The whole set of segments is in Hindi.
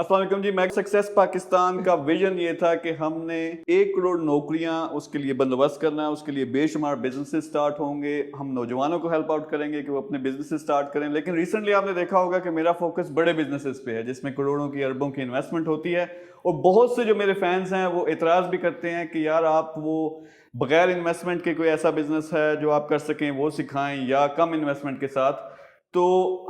अस्सलाम वालेकुम जी। मैं सक्सेस पाकिस्तान का विजन ये था कि हमने 1 करोड़ नौकरियां उसके लिए बंदोबस्त करना है, उसके लिए बेशुमार बिजनेसेस स्टार्ट होंगे, हम नौजवानों को हेल्प आउट करेंगे कि वो अपने बिजनेसेस स्टार्ट करें। लेकिन रिसेंटली आपने देखा होगा कि मेरा फोकस बड़े बिजनेसेस पे है जिसमें करोड़ों की अरबों की इन्वेस्टमेंट होती है। और बहुत से जो मेरे फैंस हैं वो इतराज़ भी करते हैं कि यार आप वो बगैर इन्वेस्टमेंट के कोई ऐसा बिजनेस है जो आप कर सकें वो सिखाएं या कम इन्वेस्टमेंट के साथ। तो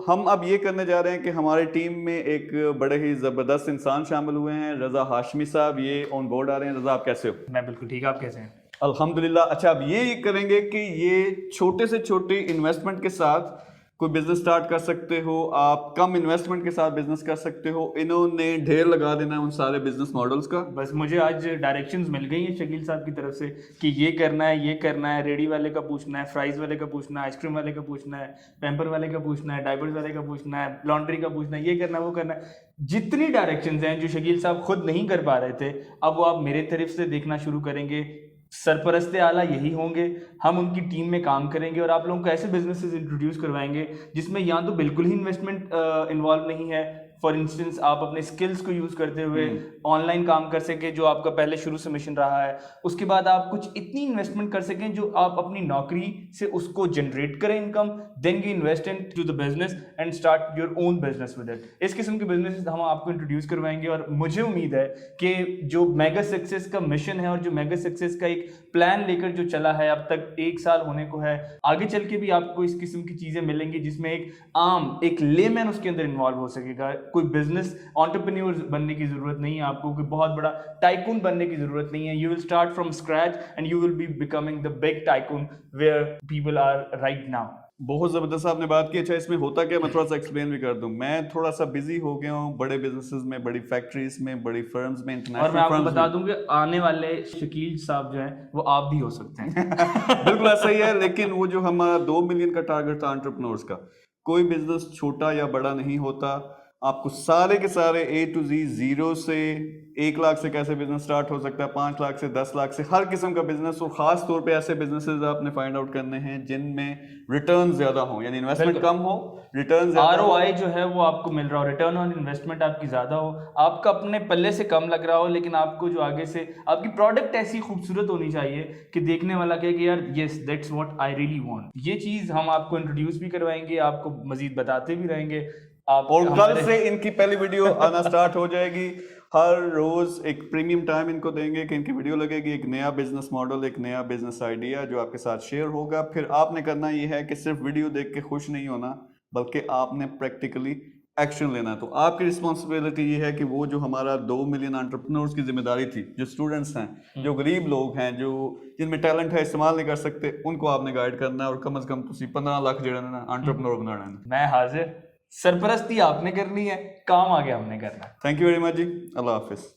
हम अब ये करने जा रहे हैं कि हमारी टीम में एक बड़े ही ज़बरदस्त इंसान शामिल हुए हैं, रज़ा हाशमी साहब, ये ऑन बोर्ड आ रहे हैं। रज़ा, आप कैसे हो? मैं बिल्कुल ठीक। आप कैसे हैं? अल्हम्दुलिल्लाह। अच्छा, अब ये करेंगे कि ये छोटे से छोटे इन्वेस्टमेंट के साथ कोई बिजनेस स्टार्ट कर सकते हो, आप कम इन्वेस्टमेंट के साथ बिजनेस कर सकते हो। इन्होंने ढेर लगा देना है उन सारे बिजनेस मॉडल्स का। बस मुझे आज डायरेक्शंस मिल गई हैं शकील साहब की तरफ से कि ये करना है, ये करना है। रेडी वाले का पूछना है, फ्राइज वाले का पूछना है, आइसक्रीम वाले का पूछना है, पैम्पर वाले का पूछना है, डायपर्स वाले का पूछना है, लॉन्ड्री का पूछना है, ये करना है, वो करना है। जितनी डायरेक्शंस हैं जो शकील साहब खुद नहीं कर पा रहे थे, अब वो आप मेरे तरफ से देखना शुरू करेंगे। सरपरस्ते आला यही होंगे, हम उनकी टीम में काम करेंगे और आप लोगों को ऐसे बिजनेसेस इंट्रोड्यूस करवाएंगे जिसमें या तो बिल्कुल ही इन्वेस्टमेंट इन्वॉल्व नहीं है। फॉर इंस्टेंस आप अपने स्किल्स को यूज करते हुए ऑनलाइन काम कर सके, जो आपका पहले शुरू से मिशन रहा है। उसके बाद आप कुछ इतनी इन्वेस्टमेंट कर सकें जो आप अपनी नौकरी से उसको जनरेट करें income, then you invest in to the business and start your own business with it. इस किस्म के बिजनेस हम आपको इंट्रोड्यूस करवाएंगे और मुझे उम्मीद है कि जो मेगा सक्सेस का मिशन है और जो मेगा सक्सेस का एक प्लान लेकर जो चला है अब तक 1 साल होने को है, आगे चल के भी आपको इस किस्म की चीजें मिलेंगी जिसमें एक लेमैन उसके अंदर इन्वॉल्व हो सकेगा। कोई बिजनेस एंटरप्रेन्योर बनने की जरूरत नहीं है आपको, कोई बहुत बड़ा टाइकून बनने की जरूरत नहीं है। You will start from scratch and you will be becoming the big tycoon where people are right now. बहुत ज़बरदस्त आपने बात की। अच्छा, इसमें होता क्या, मैं थोड़ा सा एक्सप्लेन भी कर दूं। मैं थोड़ा सा बिजी हो गया हूँ बड़े बिजनेसेस में, बड़ी फैक्ट्रीज में, बड़ी फर्म्स में, इंटरनेशनल और मैं आपको फर्म्स बता में। दूं कि आने वाले शकील साहब जो हैं वो आप भी हो सकते हैं। बिल्कुल ऐसा ही है। लेकिन वो जो हमारा 2 मिलियन का टारगेट था एंटरप्रेन्योर्स का, कोई बिजनेस छोटा या बड़ा नहीं होता। आपको सारे के सारे A to Z, जीरो से 1 लाख से कैसे बिजनेस स्टार्ट हो सकता है, 5 लाख से, 10 लाख से, हर किस्म का बिजनेस। और खास तौर पे ऐसे बिजनेसेस आपने फाइंड आउट करने हैं जिनमें रिटर्न ज्यादा हो, यानी इन्वेस्टमेंट कम हो, रिटर्न ज्यादा हो। ROI जो है वो आपको मिल रहा हो, रिटर्न ऑन इन्वेस्टमेंट आपकी ज्यादा हो, आपका अपने पल्ले से कम लग रहा हो, लेकिन आपको जो आगे से आपकी प्रोडक्ट ऐसी खूबसूरत होनी चाहिए कि देखने वाला कहे कि यार yes that's what I really want. ये चीज हम आपको इंट्रोड्यूस भी करवाएंगे, आपको मजीद बताते भी रहेंगे। आप और कल से इनकी पहली वीडियो आना स्टार्ट हो जाएगी। हर रोज एक प्रीमियम टाइम इनको देंगे कि इनकी वीडियो लगेगी, एक नया बिजनेस मॉडल, एक नया बिजनेस आइडिया जो आपके साथ शेयर होगा। फिर आपने करना ये है कि सिर्फ वीडियो देख के खुश नहीं होना, बल्कि आपने प्रैक्टिकली एक्शन लेना है। तो आपकी रिस्पॉन्सिबिलिटी ये है कि वो जो हमारा 2 मिलियन एंटरप्रेन्योर्स की जिम्मेदारी थी, जो स्टूडेंट्स हैं, जो गरीब लोग हैं, जो जिनमें टैलेंट है इस्तेमाल नहीं कर सकते, उनको आपने गाइड करना है। और कम से कम 15 लाख जो है ना एंटरप्रेन्योर बनाना है। मैं हाजिर। सरपरस्ती आपने करनी है, काम आगे हमने करना है। थैंक यू वेरी मच जी। अल्लाह हाफिज।